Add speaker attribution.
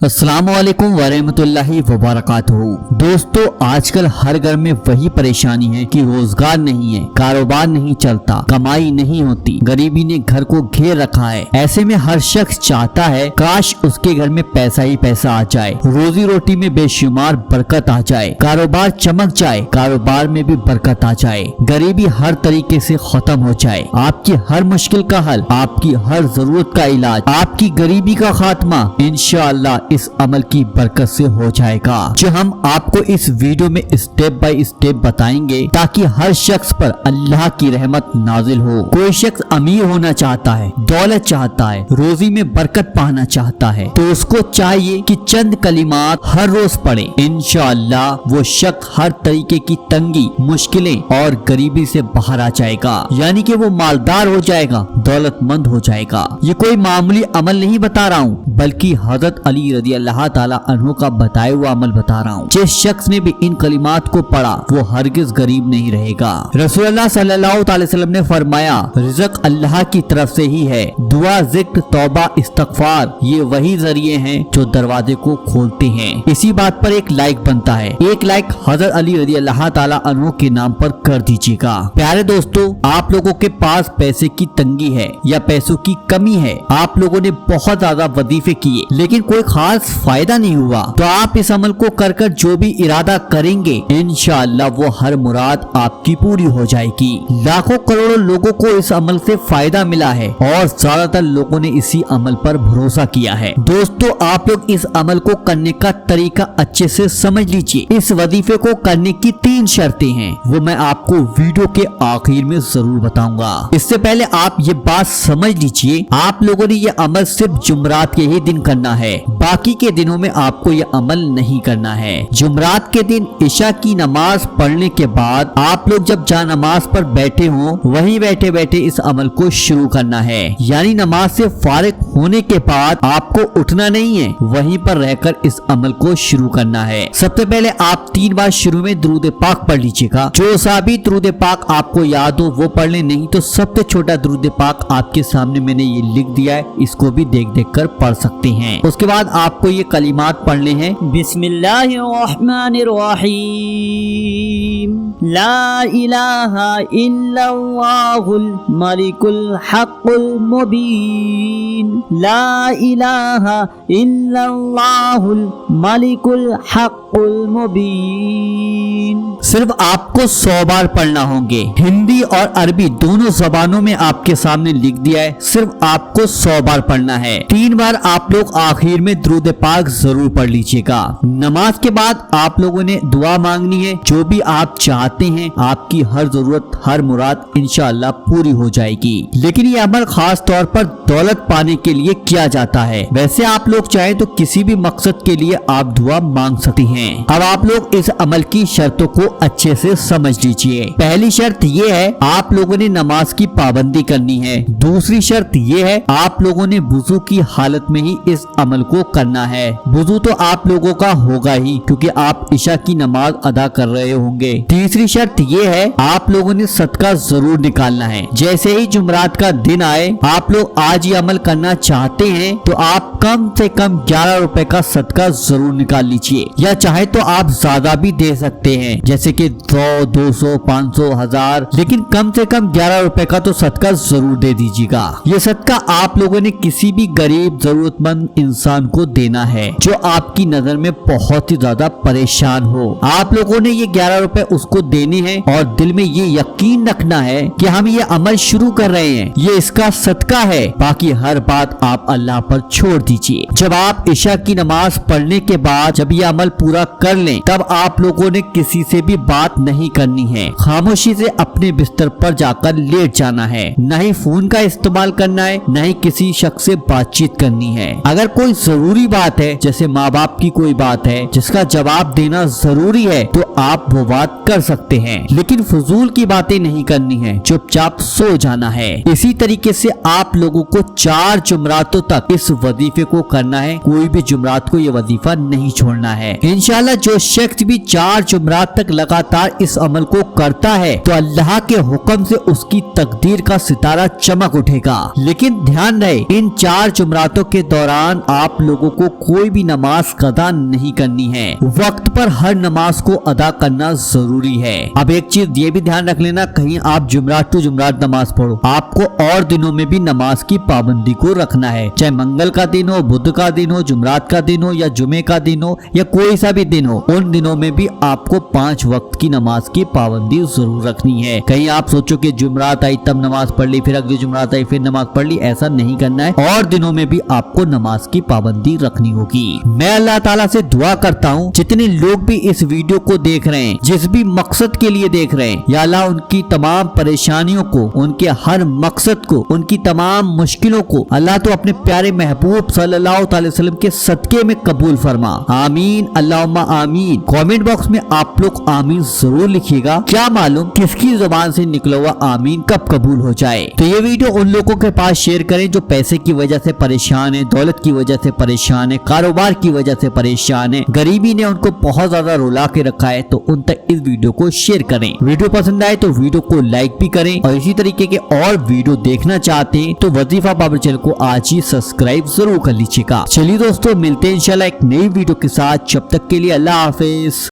Speaker 1: अस्सलाम वालेकुम वरहमतुल्लाहि वबरकातुहू। दोस्तों, आजकल हर घर में वही परेशानी है कि रोजगार नहीं है, कारोबार नहीं चलता, कमाई नहीं होती, गरीबी ने घर को घेर रखा है। ऐसे में हर शख्स चाहता है काश उसके घर में पैसा ही पैसा आ जाए, रोजी रोटी में बेशुमार बरकत आ जाए, कारोबार चमक जाए, कारोबार में भी बरकत आ जाए, गरीबी हर तरीके से खत्म हो जाए, आपकी हर मुश्किल का हल, आपकी हर जरूरत का इलाज, आपकी गरीबी का खात्मा इंशाअल्लाह इस अमल की बरकत से हो जाएगा, जो हम आपको इस वीडियो में स्टेप बाय स्टेप बताएंगे ताकि हर शख्स पर अल्लाह की रहमत नाजिल हो। कोई शख्स अमीर होना चाहता है, दौलत चाहता है, रोजी में बरकत पाना चाहता है, तो उसको चाहिए कि चंद कलिमात हर रोज पढ़े। इंशाअल्लाह वो शख्स हर तरीके की तंगी, मुश्किलें और गरीबी से बाहर आ जाएगा, यानी कि वो मालदार हो जाएगा, दौलतमंद हो जाएगा। ये कोई मामूली अमल नहीं बता रहा हूँ, बल्कि हजरत अली रज़ी अल्लाह ताला अन्हु का बताया हुआ अमल बता रहा हूँ। जिस शख्स ने भी इन कलिमात को पढ़ा वो हरगिज गरीब नहीं रहेगा। रसूलुल्लाह सल्लल्लाहु अलैहि वसल्लम ने फरमाया, रिज़्क अल्लाह की तरफ से ही है, दुआ, जिक्र, तौबा, इस्तगफार ये वही जरिए हैं जो दरवाजे को खोलते हैं। इसी बात पर एक लाइक बनता है, एक लाइक हजरत अली रज़ी अल्लाह ताला अन्हु के नाम पर कर दीजिएगा। प्यारे दोस्तों, आप लोगों के पास पैसे की तंगी है या पैसों की कमी है, आप लोगों ने बहुत ज्यादा वजीफे किए लेकिन कोई खास फायदा नहीं हुआ, तो आप इस अमल को कर कर जो भी इरादा करेंगे इंशाअल्लाह वो हर मुराद आपकी पूरी हो जाएगी। लाखों करोड़ों लोगों को इस अमल से फायदा मिला है और ज्यादातर लोगों ने इसी अमल पर भरोसा किया है। दोस्तों, आप लोग इस अमल को करने का तरीका अच्छे से समझ लीजिए। इस वजीफे को करने की 3 शर्तें हैं, वो मैं आपको वीडियो के आखिर में जरूर बताऊंगा। इससे पहले आप ये बात समझ लीजिए, आप लोगों ने ये अमल सिर्फ जुमरात के ही दिन करना है, बाकी के दिनों में आपको ये अमल नहीं करना है। जुमरात के दिन इशा की नमाज पढ़ने के बाद आप लोग जब जा नमाज पर बैठे हो वहीं बैठे बैठे इस अमल को शुरू करना है, यानी नमाज से फारिग होने के बाद आपको उठना नहीं है, वहीं पर रहकर इस अमल को शुरू करना है। सबसे पहले आप 3 बार शुरू में दुरूद पाक पढ़ लीजिएगा। जो साबी दुरूद पाक आपको याद हो वो पढ़ ले, नहीं तो सबसे छोटा दुरूद पाक आपके सामने मैंने ये लिख दिया है, इसको भी देख देख कर पढ़ सकते हैं। उसके बाद आपको ये कलिमात पढ़ने हैं,
Speaker 2: बिस्मिल्लाहिर्रहमानिर्रहीम, ला इलाहा इल्लल्लाहुल मलिकुल हक़्क़ुल मुबीन, ला इलाहा इल्लल्लाहुल मलिकुल हक़्क़ुल मुबीन।
Speaker 1: सिर्फ आपको 100 बार पढ़ना होंगे। हिंदी और अरबी दोनों जबानों में आपके सामने लिख दिया है, सिर्फ आपको 100 बार पढ़ना है। 3 बार आप लोग आखिर में दुरूद पाक जरूर पढ़ लीजिएगा। नमाज के बाद आप लोगों ने दुआ मांगनी है, जो भी आप चाहते हैं आपकी हर जरूरत, हर मुराद इंशाअल्लाह पूरी हो जाएगी। लेकिन ये अमल खास तौर पर दौलत पाने के लिए किया जाता है। वैसे आप लोग चाहे तो किसी भी मकसद के लिए आप दुआ मांग सकते हैं। अब आप लोग इस अमल की शर्तों को अच्छे से समझ लीजिए। पहली शर्त ये है, आप लोगों ने नमाज की पाबंदी करनी है। दूसरी शर्त ये है, आप लोगों ने वुजू की हालत में ही इस अमल को करना है। वुजू तो आप लोगों का होगा ही, क्योंकि आप इशा की नमाज अदा कर रहे होंगे। तीसरी शर्त ये है, आप लोगों ने सदका जरूर निकालना है। जैसे ही जुमरात का दिन आए, आप लोग आज ये अमल करना चाहते हैं तो आप कम से कम 11 रुपए का सदका जरूर निकाल लीजिए, या चाहे तो आप ज्यादा भी दे सकते हैं, जैसे कि 100, 200, 500, 1000, लेकिन कम से कम 11 रुपए का तो सदका जरूर दे दीजिएगा। ये सदका आप लोगों ने किसी भी गरीब जरूरतमंद इंसान को देना है जो आपकी नजर में बहुत ही ज्यादा परेशान हो। आप लोगों ने ये 11 रुपए उसको देने हैं और दिल में ये यकीन रखना है कि हम ये अमल शुरू कर रहे हैं, ये इसका सदका है, बाकी हर बात आप अल्लाह पर छोड़ दीजिए। जब आप इशा की नमाज पढ़ने के बाद जब ये अमल पूरा कर लें, तब आप लोगों ने किसी से भी बात नहीं करनी है, खामोशी से अपने बिस्तर पर जाकर लेट जाना है, न ही फोन का इस्तेमाल करना है, न ही किसी शख्स से बातचीत करनी है। अगर कोई जरूरी बात है, जैसे माँ बाप की कोई बात है जिसका जवाब देना जरूरी है, तो आप वो बात कर सकते हैं, लेकिन फजूल की बातें नहीं करनी है, चुपचाप सो जाना है। इसी तरीके से आप लोगों को 4 जुमरातों तक इस वजीफे को करना है, कोई भी जुमरात को ये वजीफा नहीं छोड़ना है। इंशाल्लाह जो शख्स भी 4 जुमरात तक लगातार इस अमल को करता है तो अल्लाह के हुक्म से उसकी तकदीर का सितारा चमक उठेगा। लेकिन ध्यान रहे, इन 4 जुमरातों के दौरान आप लोगों लोगों को कोई भी नमाज कदा नहीं करनी है। वक्त पर हर नमाज को अदा करना जरूरी है। अब एक चीज ये भी ध्यान रख लेना, कहीं आप जुमरात टू जुमरात नमाज पढ़ो, आपको और दिनों में भी नमाज की पाबंदी को रखना है। चाहे मंगल का दिन हो, बुध का दिन हो, जुमरात का दिन हो या जुमे का दिन हो या कोई सा भी दिन हो, उन दिनों में भी आपको 5 वक्त की नमाज की पाबंदी जरूर रखनी है। कहीं आप सोचो कि जुमरात आई तब नमाज पढ़ ली, फिर अगली जुमरात आई फिर नमाज पढ़ ली, ऐसा नहीं करना है। और दिनों में भी आपको नमाज की पाबंदी रखनी होगी। मैं अल्लाह ताला से दुआ करता हूँ जितने लोग भी इस वीडियो को देख रहे हैं, जिस भी मकसद के लिए देख रहे हैं, या अल्लाह उनकी तमाम परेशानियों को, उनके हर मकसद को, उनकी तमाम मुश्किलों को अल्लाह तो अपने प्यारे महबूब सल्लल्लाहु अलैहि वसल्लम के सदके में कबूल फरमा। आमीन अल्लाहुम्मा आमीन। कमेंट बॉक्स में आप लोग आमीन जरूर लिखिएगा। क्या मालूम किसकी जुबान से निकला हुआ आमीन कब कबूल हो जाए। तो ये वीडियो उन लोगों के पास शेयर करें जो पैसे की वजह से परेशान है, दौलत की वजह से परेशान है, कारोबार की वजह से परेशान है, गरीबी ने उनको बहुत ज्यादा रुला के रखा है, तो उन तक इस वीडियो को शेयर करें। वीडियो पसंद आए तो वीडियो को लाइक भी करें, और इसी तरीके के और वीडियो देखना चाहते हैं तो वजीफा बाबर चैनल को आज ही सब्सक्राइब जरूर कर लीजिएगा। चलिए दोस्तों, मिलते हैं इंशाल्लाह एक नई वीडियो के साथ। जब तक के लिए अल्लाह हाफिज।